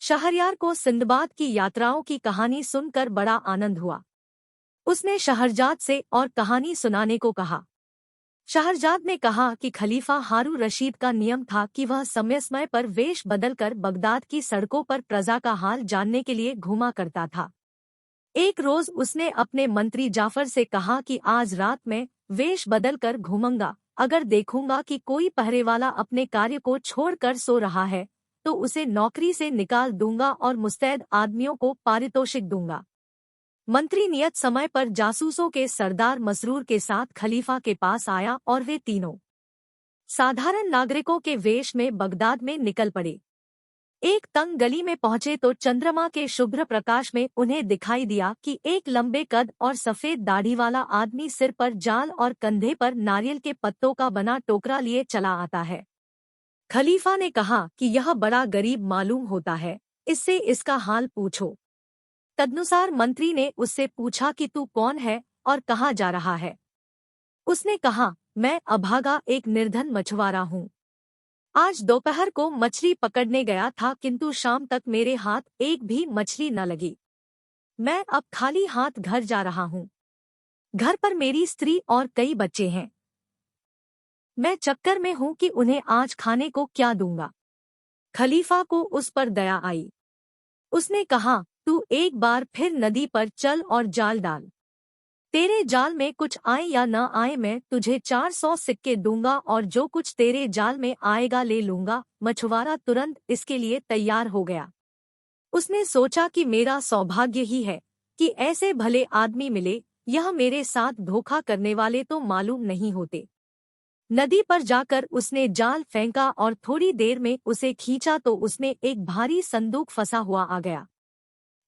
शहरयार को सिंदबाद की यात्राओं की कहानी सुनकर बड़ा आनंद हुआ। उसने शहरजाद से और कहानी सुनाने को कहा। शहरजाद ने कहा कि खलीफा हारून रशीद का नियम था कि वह समय समय पर वेश बदलकर बगदाद की सड़कों पर प्रजा का हाल जानने के लिए घूमा करता था। एक रोज उसने अपने मंत्री जाफर से कहा कि आज रात में वेश बदलकर घूमूंगा, अगर देखूंगा कि कोई पहरे वाला अपने कार्य को छोड़कर सो रहा है तो उसे नौकरी से निकाल दूंगा और मुस्तैद आदमियों को पारितोषिक दूंगा। मंत्री नियत समय पर जासूसों के सरदार मसरूर के साथ खलीफा के पास आया और वे तीनों साधारण नागरिकों के वेश में बगदाद में निकल पड़े। एक तंग गली में पहुंचे तो चंद्रमा के शुभ्र प्रकाश में उन्हें दिखाई दिया कि एक लंबे कद और सफेद दाढ़ी वाला आदमी सिर पर जाल और कंधे पर नारियल के पत्तों का बना टोकरा लिए चला आता है। खलीफा ने कहा कि यह बड़ा गरीब मालूम होता है, इससे इसका हाल पूछो। तदनुसार मंत्री ने उससे पूछा कि तू कौन है और कहाँ जा रहा है। उसने कहा, मैं अभागा एक निर्धन मछुआरा हूँ। आज दोपहर को मछली पकड़ने गया था किंतु शाम तक मेरे हाथ एक भी मछली न लगी। मैं अब खाली हाथ घर जा रहा हूँ। घर पर मेरी स्त्री और कई बच्चे हैं। मैं चक्कर में हूँ कि उन्हें आज खाने को क्या दूंगा। खलीफा को उस पर दया आई। उसने कहा, तू एक बार फिर नदी पर चल और जाल डाल। तेरे जाल में कुछ आए या न आए मैं तुझे 400 सिक्के दूंगा और जो कुछ तेरे जाल में आएगा ले लूंगा। मछुआरा तुरंत इसके लिए तैयार हो गया। उसने सोचा कि मेरा सौभाग्य ही है कि ऐसे भले आदमी मिले, यह मेरे साथ धोखा करने वाले तो मालूम नहीं होते। नदी पर जाकर उसने जाल फेंका और थोड़ी देर में उसे खींचा तो उसमें एक भारी संदूक फंसा हुआ आ गया।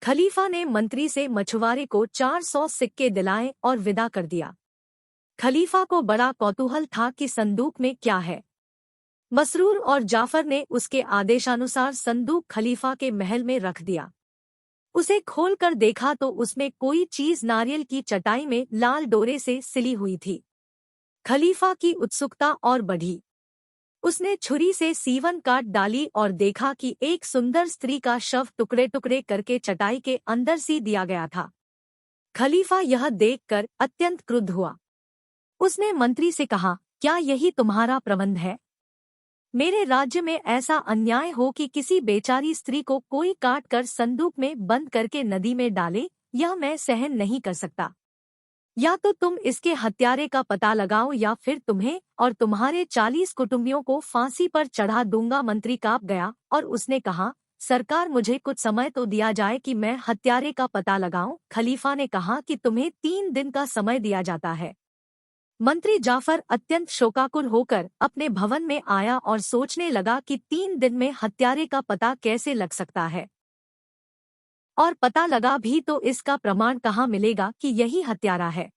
खलीफा ने मंत्री से मछुआरे को 400 सिक्के दिलाए और विदा कर दिया। खलीफा को बड़ा कौतूहल था कि संदूक में क्या है। मसरूर और जाफर ने उसके आदेशानुसार संदूक खलीफा के महल में रख दिया। उसे खोलकर देखा तो उसमें कोई चीज नारियल की चटाई में लाल डोरे से सिली हुई थी। खलीफा की उत्सुकता और बढ़ी। उसने छुरी से सीवन काट डाली और देखा कि एक सुंदर स्त्री का शव टुकड़े टुकड़े करके चटाई के अंदर सी दिया गया था। खलीफा यह देखकर अत्यंत क्रुद्ध हुआ। उसने मंत्री से कहा, क्या यही तुम्हारा प्रबंध है? मेरे राज्य में ऐसा अन्याय हो कि किसी बेचारी स्त्री को कोई काट कर संदूक में बंद करके नदी में डाले, यह मैं सहन नहीं कर सकता। या तो तुम इसके हत्यारे का पता लगाओ या फिर तुम्हें और तुम्हारे 40 कुटुंबियों को फांसी पर चढ़ा दूंगा। मंत्री कांप गया और उसने कहा, सरकार मुझे कुछ समय तो दिया जाए कि मैं हत्यारे का पता लगाऊं। खलीफा ने कहा कि तुम्हें 3 दिन का समय दिया जाता है। मंत्री जाफर अत्यंत शोकाकुल होकर अपने भवन में आया और सोचने लगा कि 3 दिन में हत्यारे का पता कैसे लग सकता है, और पता लगा भी तो इसका प्रमाण कहाँ मिलेगा कि यही हत्यारा है।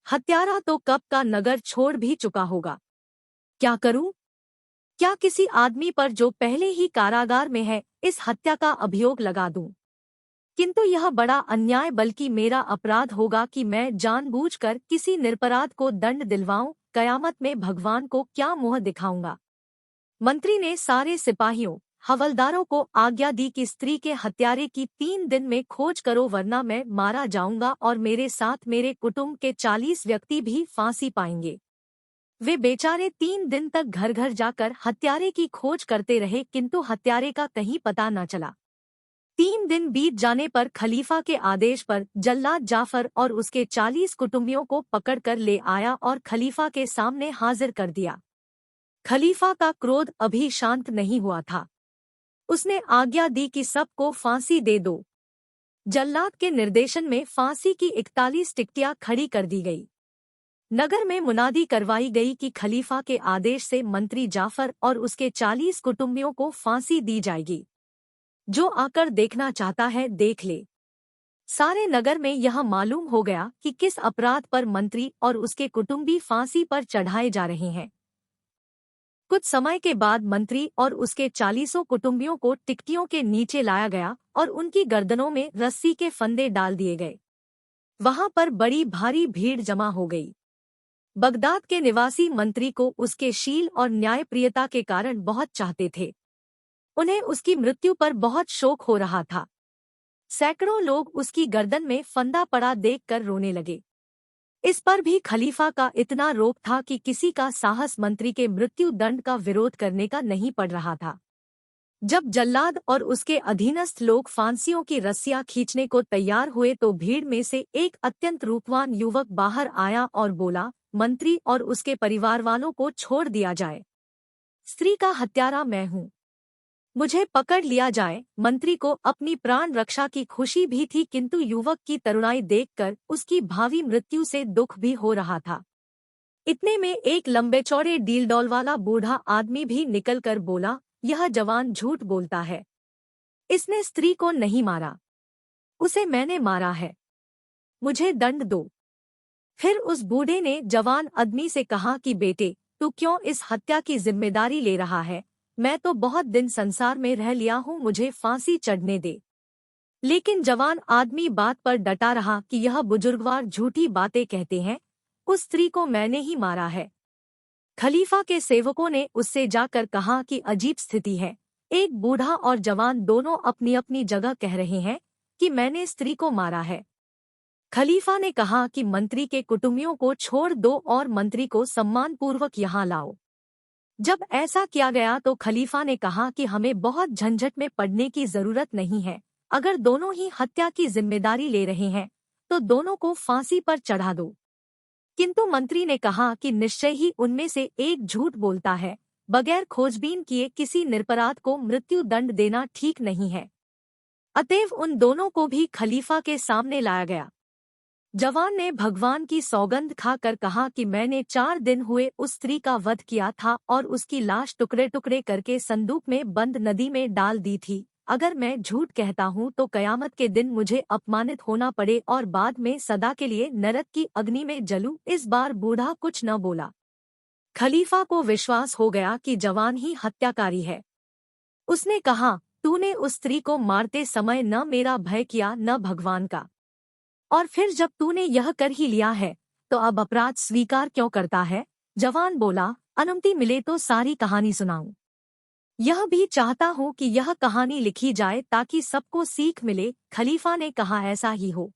हत्यारा तो कब का नगर छोड़ भी चुका होगा। क्या करूं? क्या किसी आदमी पर जो पहले ही कारागार में है इस हत्या का अभियोग लगा दूं? किंतु यह बड़ा अन्याय बल्कि मेरा अपराध होगा कि मैं जानबूझकर किसी निरपराध को दंड दिलवाऊं। कयामत में भगवान को क्या मुंह दिखाऊंगा। मंत्री ने सारे सिपाहियों हवलदारों को आज्ञा दी कि स्त्री के हत्यारे की 3 दिन में खोज करो, वरना मैं मारा जाऊंगा और मेरे साथ मेरे कुटुंब के 40 व्यक्ति भी फांसी पाएंगे। वे बेचारे 3 दिन तक घर घर जाकर हत्यारे की खोज करते रहे किंतु हत्यारे का कहीं पता न चला। 3 दिन बीत जाने पर खलीफा के आदेश पर जल्लाद जाफर और उसके 40 कुटुंबियों को पकड़कर ले आया और खलीफा के सामने हाजिर कर दिया। खलीफा का क्रोध अभी शांत नहीं हुआ था। उसने आज्ञा दी कि सबको फांसी दे दो। जल्लाद के निर्देशन में फांसी की 41 टिकटियां खड़ी कर दी गई। नगर में मुनादी करवाई गई कि खलीफा के आदेश से मंत्री जाफर और उसके 40 कुटुंबियों को फांसी दी जाएगी। जो आकर देखना चाहता है देख ले। सारे नगर में यह मालूम हो गया कि किस अपराध पर मंत्री और उसके कुटुंबी फांसी पर चढ़ाए जा रहे हैं। कुछ समय के बाद मंत्री और उसके 40 कुटुंबियों को टिकटियों के नीचे लाया गया और उनकी गर्दनों में रस्सी के फंदे डाल दिए गए। वहां पर बड़ी भारी भीड़ जमा हो गई। बगदाद के निवासी मंत्री को उसके शील और न्यायप्रियता के कारण बहुत चाहते थे। उन्हें उसकी मृत्यु पर बहुत शोक हो रहा था। सैकड़ों लोग उसकी गर्दन में फंदा पड़ा देखकर रोने लगे। इस पर भी खलीफा का इतना रोब था कि किसी का साहस मंत्री के मृत्यु दंड का विरोध करने का नहीं पड़ रहा था। जब जल्लाद और उसके अधीनस्थ लोग फांसियों की रस्सियां खींचने को तैयार हुए तो भीड़ में से एक अत्यंत रूपवान युवक बाहर आया और बोला, मंत्री और उसके परिवार वालों को छोड़ दिया जाए। स्त्री का हत्यारा मैं हूँ, मुझे पकड़ लिया जाए। मंत्री को अपनी प्राण रक्षा की खुशी भी थी, किंतु युवक की तरुणाई देखकर उसकी भावी मृत्यु से दुख भी हो रहा था। इतने में एक लंबे चौड़े डीलडौल वाला बूढ़ा आदमी भी निकलकर बोला, यह जवान झूठ बोलता है, इसने स्त्री को नहीं मारा, उसे मैंने मारा है, मुझे दंड दो। फिर उस बूढ़े ने जवान आदमी से कहा कि बेटे, तू क्यों इस हत्या की जिम्मेदारी ले रहा है? मैं तो बहुत दिन संसार में रह लिया हूँ, मुझे फांसी चढ़ने दे। लेकिन जवान आदमी बात पर डटा रहा कि यह बुजुर्गवार झूठी बातें कहते हैं, उस स्त्री को मैंने ही मारा है। खलीफा के सेवकों ने उससे जाकर कहा कि अजीब स्थिति है, एक बूढ़ा और जवान दोनों अपनी अपनी जगह कह रहे हैं कि मैंने स्त्री को मारा है। खलीफा ने कहा कि मंत्री के कुटुंबियों को छोड़ दो और मंत्री को सम्मानपूर्वक यहाँ लाओ। जब ऐसा किया गया तो खलीफा ने कहा कि हमें बहुत झंझट में पड़ने की जरूरत नहीं है, अगर दोनों ही हत्या की जिम्मेदारी ले रहे हैं तो दोनों को फांसी पर चढ़ा दो। किंतु मंत्री ने कहा कि निश्चय ही उनमें से एक झूठ बोलता है, बगैर खोजबीन किए किसी निरपराध को मृत्यु दंड देना ठीक नहीं है। अतएव उन दोनों को भी खलीफा के सामने लाया गया। जवान ने भगवान की सौगंध खाकर कहा कि मैंने 4 दिन हुए उस स्त्री का वध किया था और उसकी लाश टुकड़े टुकड़े करके संदूक में बंद नदी में डाल दी थी। अगर मैं झूठ कहता हूँ तो कयामत के दिन मुझे अपमानित होना पड़े और बाद में सदा के लिए नरक की अग्नि में जलूं। इस बार बूढ़ा कुछ न बोला। खलीफा को विश्वास हो गया कि जवान ही हत्याकारी है। उसने कहा, तूने उस स्त्री को मारते समय न मेरा भय किया न भगवान का, और फिर जब तूने यह कर ही लिया है तो अब अपराध स्वीकार क्यों करता है? जवान बोला, अनुमति मिले तो सारी कहानी सुनाऊं। यह भी चाहता हूँ कि यह कहानी लिखी जाए ताकि सबको सीख मिले। खलीफा ने कहा, ऐसा ही हो।